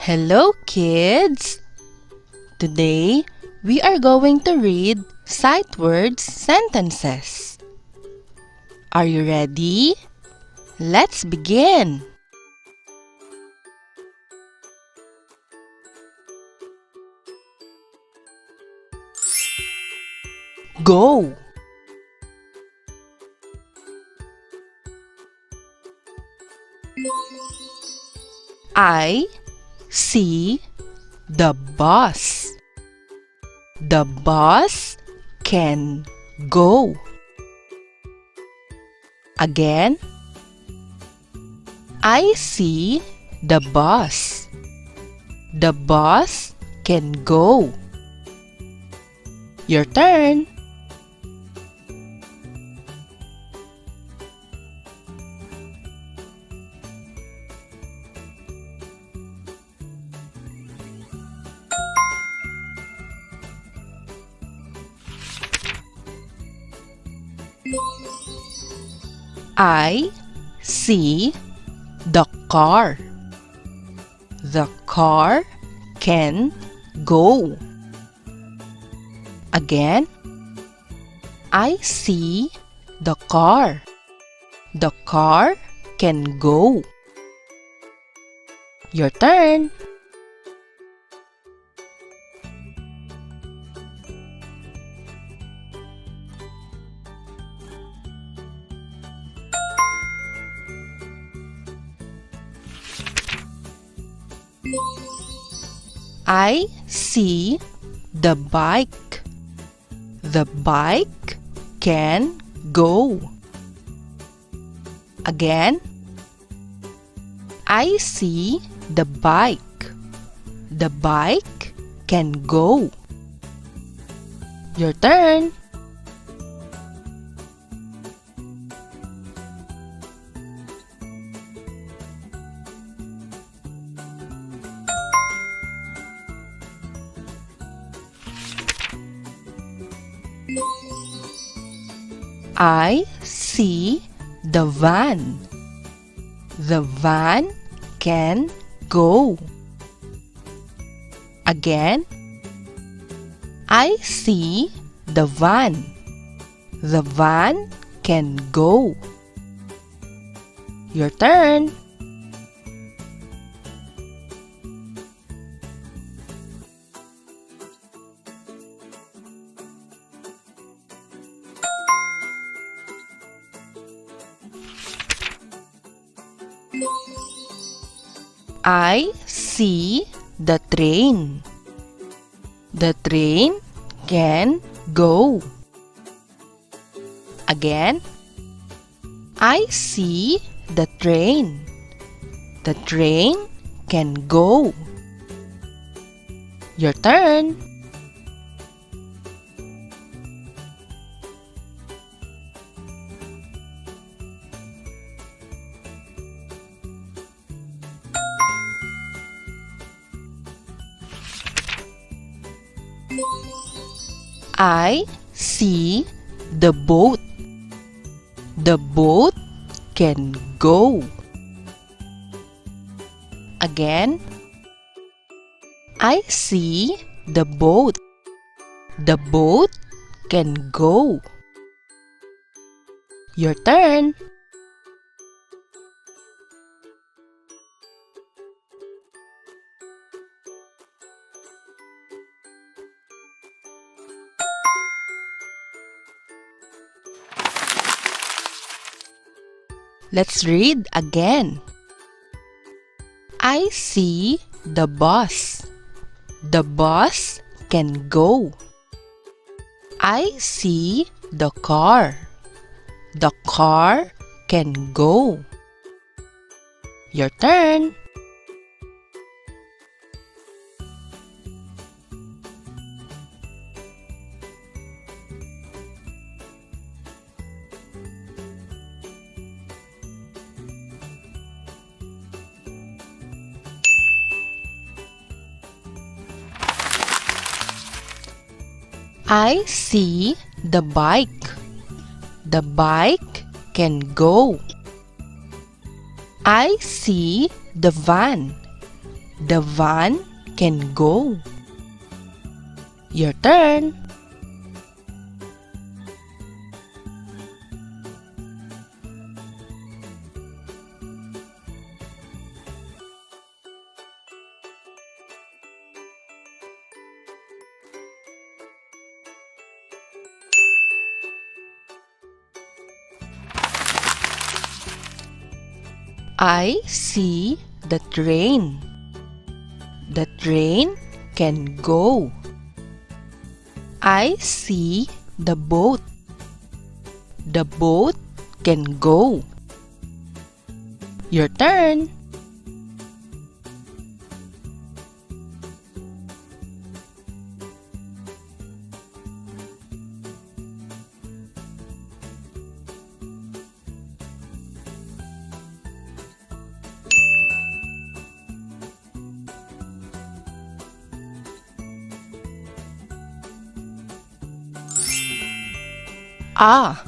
Hello, kids! Today, we are going to read sight words sentences. Are you ready? Let's begin! Go! I see the bus. The bus can go. Again. I see the bus. The bus can go. Your turn. I see the car. The car can go. Again. I see the car. The car can go. Your turn. I see the bike. The bike can go. Again. I see the bike. The bike can go. Your turn. I see the van. The van can go. Again. I see the van. The van can go. Your turn. I see the train. The train can go. Again. I see the train. The train can go. Your turn. I see the boat. The boat can go. Again. I see the boat. The boat can go. Your turn. Let's read again. I see the bus. The bus can go. I see the car. The car can go. Your turn. I see the bike. The bike can go. I see the van. The van can go. Your turn. I see the train. The train can go. I see the boat. The boat can go. Your turn. Ah.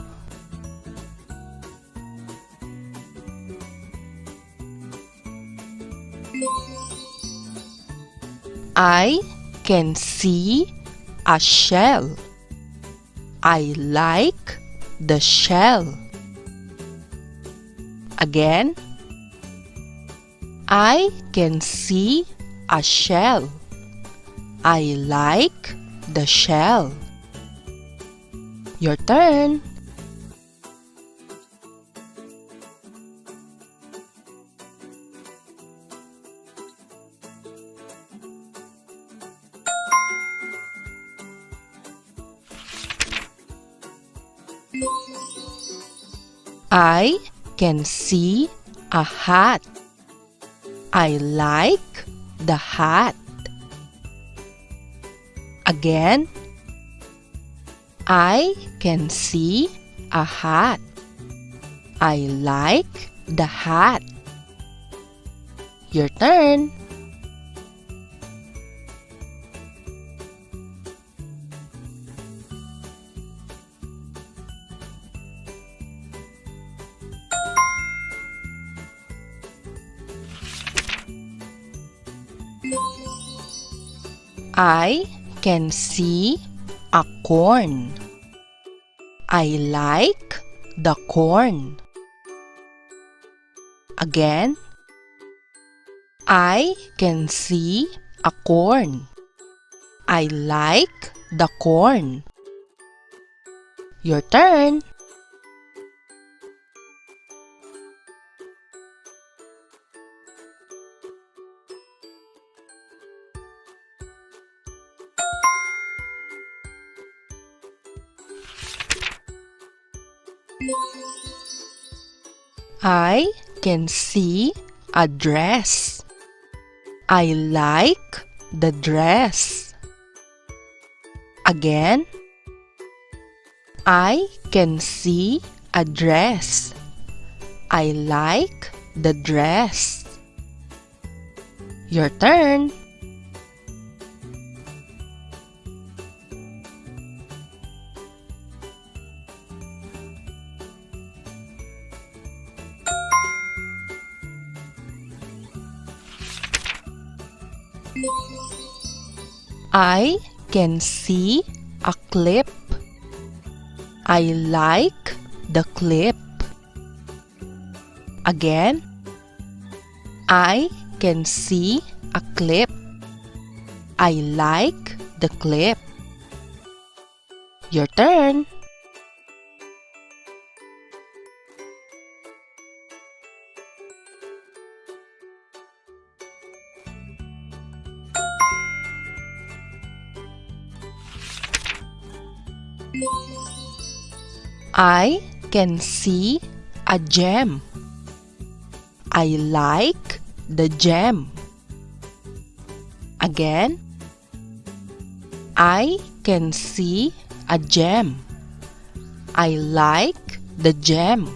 I can see a shell. I like the shell. Again. I can see a shell. I like the shell. Your turn. I can see a hat. I like the hat. Again. I can see a hat. I like the hat. Your turn. I can see a corn. I like the corn. Again. I can see a corn. I like the corn. Your turn. I can see a dress. I like the dress. Again. I can see a dress. I like the dress. Your turn. I can see a clip. I like the clip. Again. I can see a clip. I like the clip. Your turn. I can see a gem. I like the gem. Again. I can see a gem. I like the gem.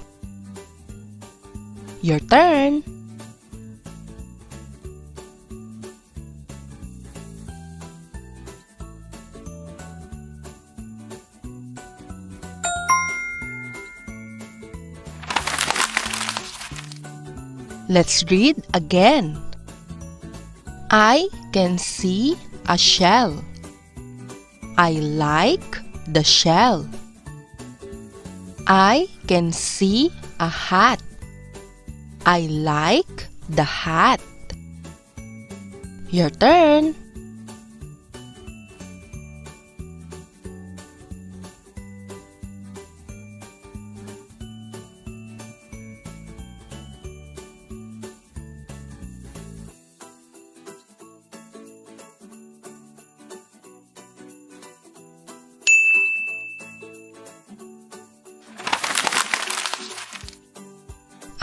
Your turn. Let's read again. I can see a shell. I like the shell. I can see a hat. I like the hat. Your turn.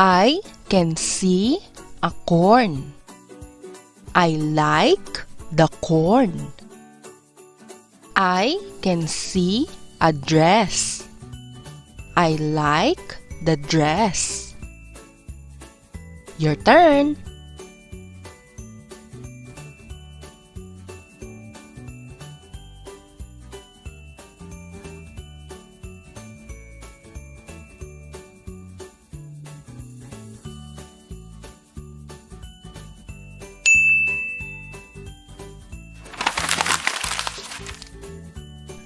I can see a corn. I like the corn. I can see a dress. I like the dress. Your turn.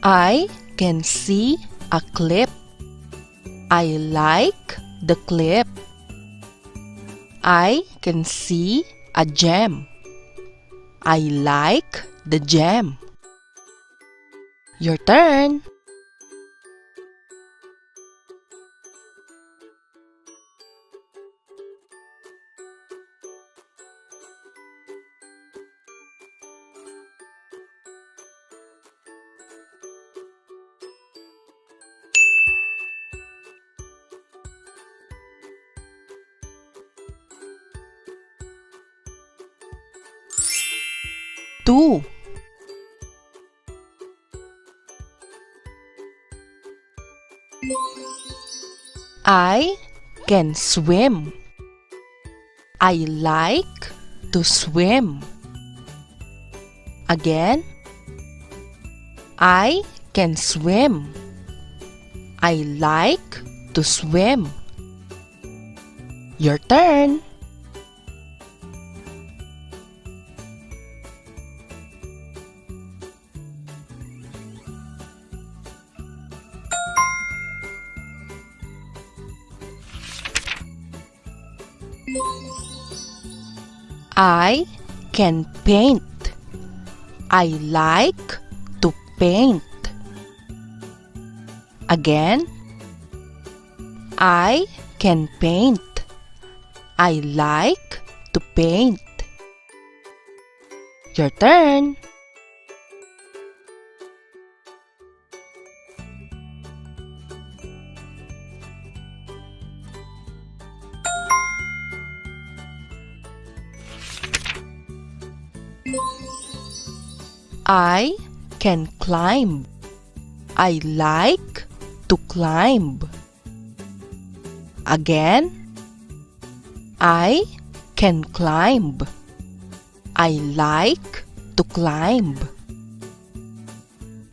I can see a clip. I like the clip. I can see a gem. I like the gem. Your turn. Two. I can swim. I like to swim. Again. I can swim. I like to swim. Your turn. I can paint. I like to paint. Again. I can paint. I like to paint. Your turn. I can climb. I like to climb. Again. I can climb. I like to climb.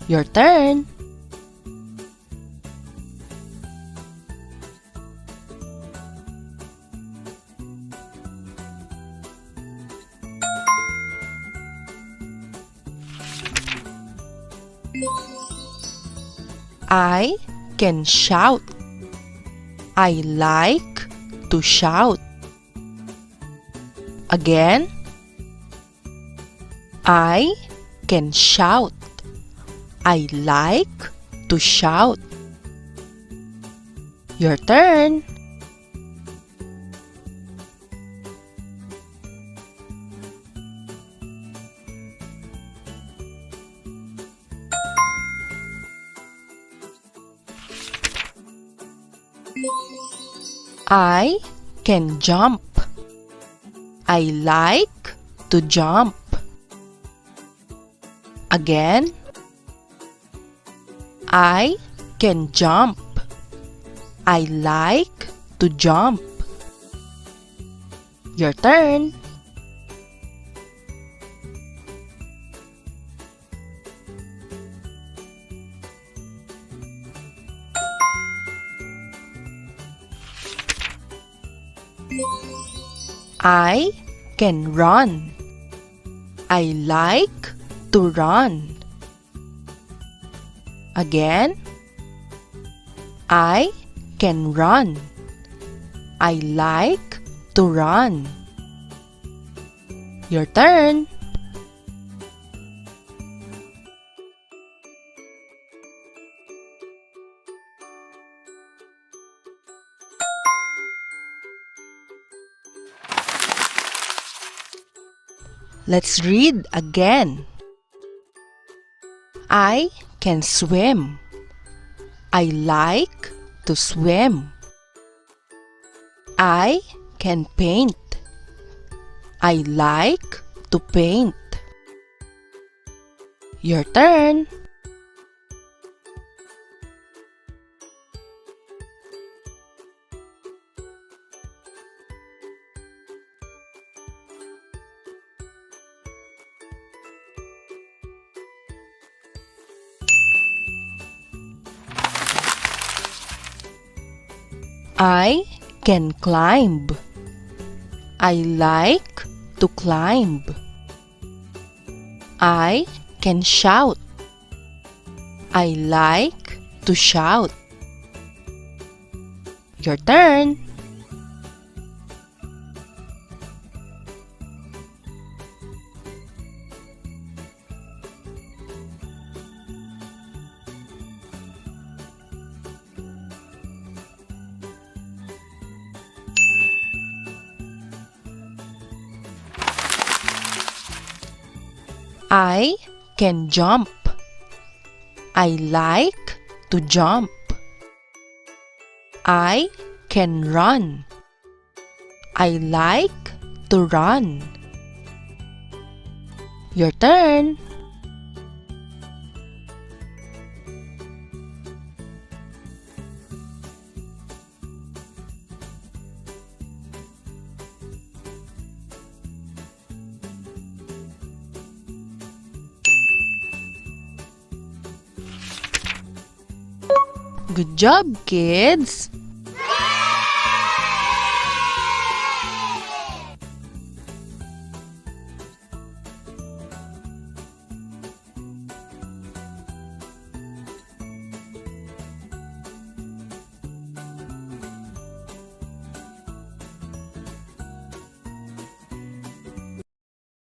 Your turn. I can shout. I like to shout. Again. I can shout. I like to shout. Your turn. I can jump. I like to jump. Again. I can jump. I like to jump. Your turn. I can run. I like to run. Again, I can run. I like to run. Your turn. Let's read again. I can swim. I like to swim. I can paint. I like to paint. Your turn. I can climb. I like to climb. I can shout. I like to shout. Your turn. I can jump. I like to jump. I can run. I like to run. Your turn. Good job, kids!